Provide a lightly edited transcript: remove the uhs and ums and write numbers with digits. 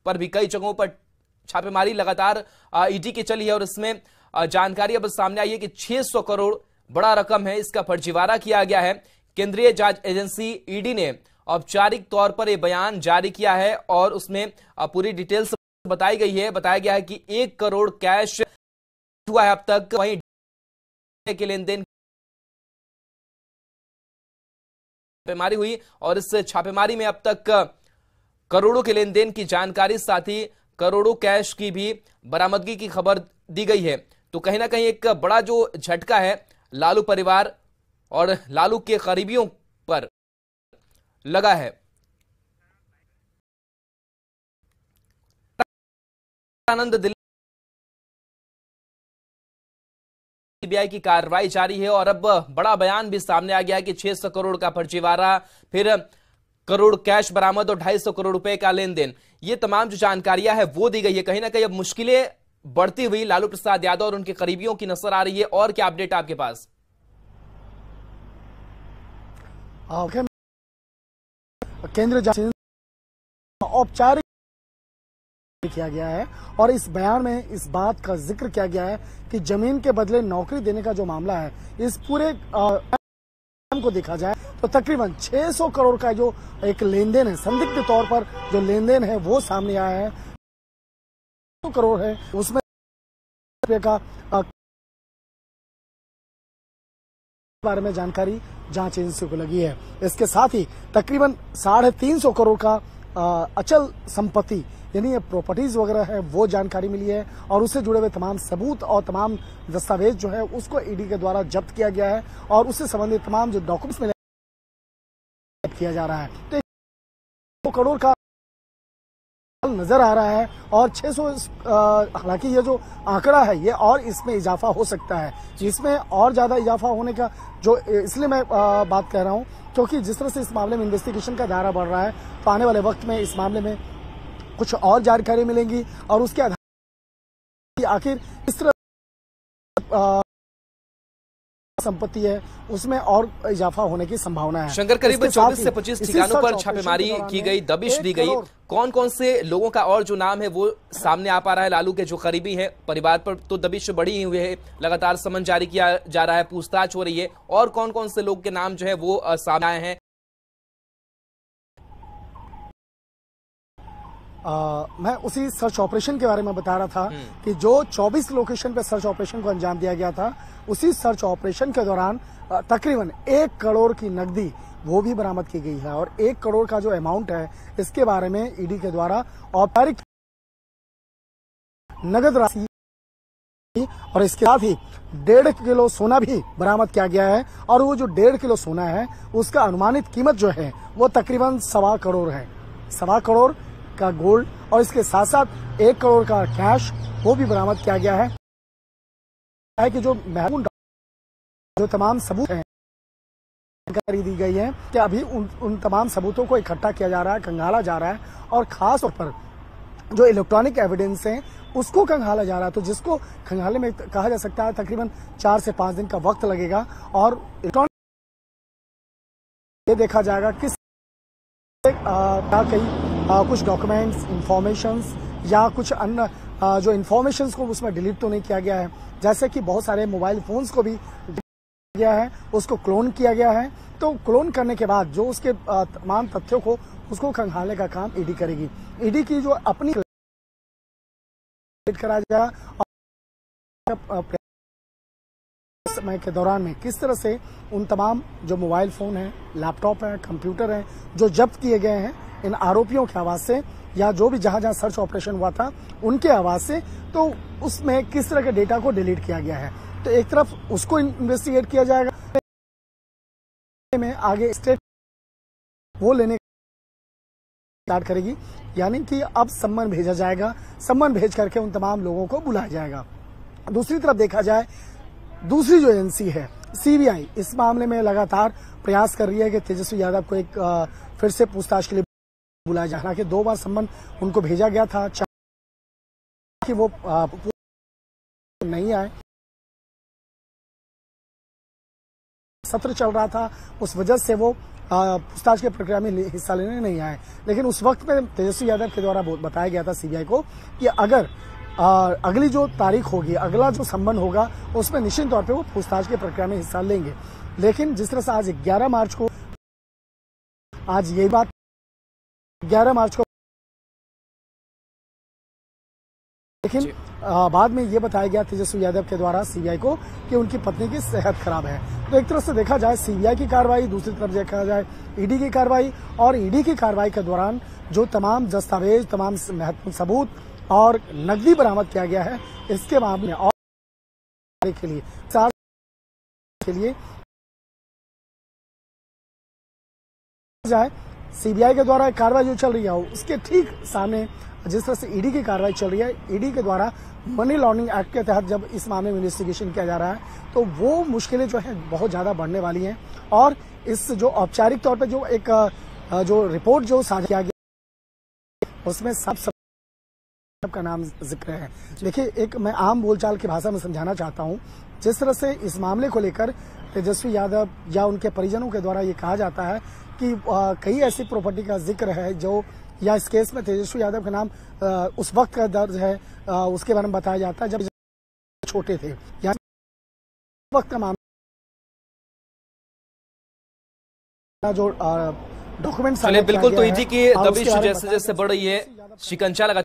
पर भी कई जगहों पर छापेमारी लगातार ईडी की चली है और इसमें जानकारी अब सामने आई है कि 600 करोड़ बड़ा रकम है, इसका फर्जीवाड़ा किया गया है। केंद्रीय जांच एजेंसी ईडी ने औपचारिक तौर पर यह बयान जारी किया है और उसमें पूरी डिटेल्स बताई गई है। बताया गया है कि 1 करोड़ कैश हुआ है अब तक, वहीं के लेन देन छापेमारी हुई और इस छापेमारी में अब तक करोड़ों के लेन देन की जानकारी, साथ ही करोड़ों कैश की भी बरामदगी की खबर दी गई है। तो कहीं ना कहीं एक बड़ा जो झटका है लालू परिवार और लालू के करीबियों पर लगा है। आनंद दिल्ली सीबीआई की कार्रवाई जारी है और अब बड़ा बयान भी सामने आ गया है कि 600 करोड़ का फर्जीवाड़ा, फिर करोड़ कैश बरामद और 250 करोड़ रुपए का लेन देन, ये तमाम जो जानकारियां है वो दी गई है। कहीं ना कहीं अब मुश्किलें बढ़ती हुई लालू प्रसाद यादव और उनके करीबियों की नजर आ रही है। और क्या अपडेट आपके पास? केंद्र जांच औपचारिक किया गया है और इस बयान में इस बात का जिक्र किया गया है कि जमीन के बदले नौकरी देने का जो मामला है, इस पूरे को देखा जाए तो तकरीबन 600 करोड़ का जो एक लेन देन है, संदिग्ध तौर पर जो लेन देन है वो सामने आया है। 200 करोड़ है, उसमें का बारे में जानकारी जांच एजेंसी को लगी है। इसके साथ ही तकरीबन 350 करोड़ का अचल संपत्ति यानी ये प्रॉपर्टीज वगैरह है वो जानकारी मिली है और उससे जुड़े हुए तमाम सबूत और तमाम दस्तावेज जो है उसको ईडी के द्वारा जब्त किया गया है और उससे संबंधित तमाम जो डॉक्यूमेंट्स मिले किया जा रहा है। तो 2 करोड़ का नजर आ रहा है और 600, हालांकि ये जो आंकड़ा है ये और इसमें इजाफा हो सकता है, इसमें और ज्यादा इजाफा होने का जो, इसलिए मैं बात कह रहा हूं क्योंकि जिस तरह से इस मामले में इन्वेस्टिगेशन का दायरा बढ़ रहा है तो आने वाले वक्त में इस मामले में कुछ और जानकारी मिलेंगी और उसके आधार आखिर इस तरह संपत्ति है उसमें और इजाफा होने की संभावना है। शंकर, करीब 24 से 25 ठिकानों पर छापेमारी की गई, दबिश दी गई। कौन कौन से लोगों का और जो नाम है वो सामने आ पा रहा है? लालू के जो करीबी हैं, परिवार पर तो दबिश बढ़ी हुई है, लगातार समन जारी किया जा रहा है, पूछताछ हो रही है, और कौन कौन से लोग के नाम जो है वो सामने आए हैं? मैं उसी सर्च ऑपरेशन के बारे में बता रहा था कि जो 24 लोकेशन पे सर्च ऑपरेशन को अंजाम दिया गया था, उसी सर्च ऑपरेशन के दौरान तकरीबन 1 करोड़ की नकदी वो भी बरामद की गई है और 1 करोड़ का जो अमाउंट है इसके बारे में ईडी के द्वारा औपचारिक नगद राशि और इसके साथ ही 1.5 किलो सोना भी बरामद किया गया है और वो जो 1.5 किलो सोना है उसका अनुमानित कीमत जो है वो तकरीबन 1.25 करोड़ है। 1.25 करोड़ का गोल्ड और इसके साथ साथ 1 करोड़ का कैश वो भी बरामद किया गया है कि जो महत्वपूर्ण जो तमाम सबूत हैं जानकारी दी गई है कि अभी उन तमाम सबूतों को इकट्ठा किया जा रहा है, खंगाला जा रहा है और खास तौर पर जो इलेक्ट्रॉनिक एविडेंस है उसको खंगाला जा रहा है। तो जिसको खंगालने में कहा जा सकता है तकरीबन 4 से 5 दिन का वक्त लगेगा और इलेक्ट्रॉनिक ये देखा जाएगा किस कुछ डॉक्यूमेंट्स, इंफॉर्मेशंस या कुछ अन्य जो इंफॉर्मेशंस को उसमें डिलीट तो नहीं किया गया है, जैसे कि बहुत सारे मोबाइल फोन्स को भी किया है, उसको क्लोन किया गया है। तो क्लोन करने के बाद जो उसके तमाम तथ्यों को उसको खंगालने का काम ईडी करेगी। ईडी की जो अपनी करा जाएगा और समय के दौरान में किस तरह से उन तमाम जो मोबाइल फोन है, लैपटॉप है, कंप्यूटर है जो जब्त किए गए हैं इन आरोपियों के आवाज से या जो भी जहां जहां सर्च ऑपरेशन हुआ था उनके आवाज से, तो उसमें किस तरह के डेटा को डिलीट किया गया है। तो एक तरफ उसको इन्वेस्टिगेट किया जाएगा, में आगे स्टेट वो लेने स्टार्ट करेगी, यानी कि अब सम्मन भेजा जाएगा, सम्मन भेज करके उन तमाम लोगों को बुलाया जाएगा। दूसरी तरफ देखा जाए, दूसरी जो एजेंसी है सीबीआई, इस मामले में लगातार प्रयास कर रही है कि तेजस्वी यादव को एक फिर से पूछताछ के लिए बुलाया जाए। हालांकि 2 बार सम्मन उनको भेजा गया था कि वो नहीं आए, सत्र चल रहा था, उस वजह से वो पूछताछ की प्रक्रिया में हिस्सा लेने नहीं आए। लेकिन उस वक्त में तेजस्वी यादव के द्वारा बताया गया था सीबीआई को कि अगर अगली जो तारीख होगी, अगला जो संबंध होगा, उसमें निश्चित तौर पे वो पूछताछ की प्रक्रिया में हिस्सा लेंगे। लेकिन जिस तरह से आज 11 मार्च को, आज यही बात 11 मार्च को, लेकिन बाद में ये बताया गया तेजस्वी यादव के द्वारा सीबीआई को कि उनकी पत्नी की सेहत खराब है। तो एक तरह से देखा जाए सीबीआई की कार्रवाई, दूसरी तरफ देखा जाए ईडी की कार्रवाई, और ईडी की कार्रवाई के दौरान जो तमाम दस्तावेज, तमाम महत्वपूर्ण सबूत और नकदी बरामद किया गया है, इसके मामले में और के लिए जाए सीबीआई के द्वारा कार्रवाई जो चल रही है उसके ठीक सामने जिस तरह से ईडी की कार्रवाई चल रही है, ईडी के द्वारा मनी लॉन्ड्रिंग एक्ट के तहत जब इस मामले में इन्वेस्टिगेशन किया जा रहा है, तो वो मुश्किलें जो है बहुत ज्यादा बढ़ने वाली हैं। और इस जो औपचारिक तौर पे जो एक जो रिपोर्ट जो साझा किया गया उसमें सब का नाम जिक्र है। देखिए, एक मैं आम बोलचाल की भाषा में समझाना चाहता हूं, जिस तरह से इस मामले को लेकर तेजस्वी यादव या उनके परिजनों के द्वारा ये कहा जाता है कि कई ऐसी प्रॉपर्टी का जिक्र है जो, या इस केस में तेजस्वी यादव का नाम उस वक्त का दर्ज है, उसके बारे में बताया जाता है जब छोटे थे, या वक्त का मामला जो डॉक्यूमेंट बिल्कुल। तो ईडी की दबिश जैसे जैसे बढ़ रही है, शिकंजा लगा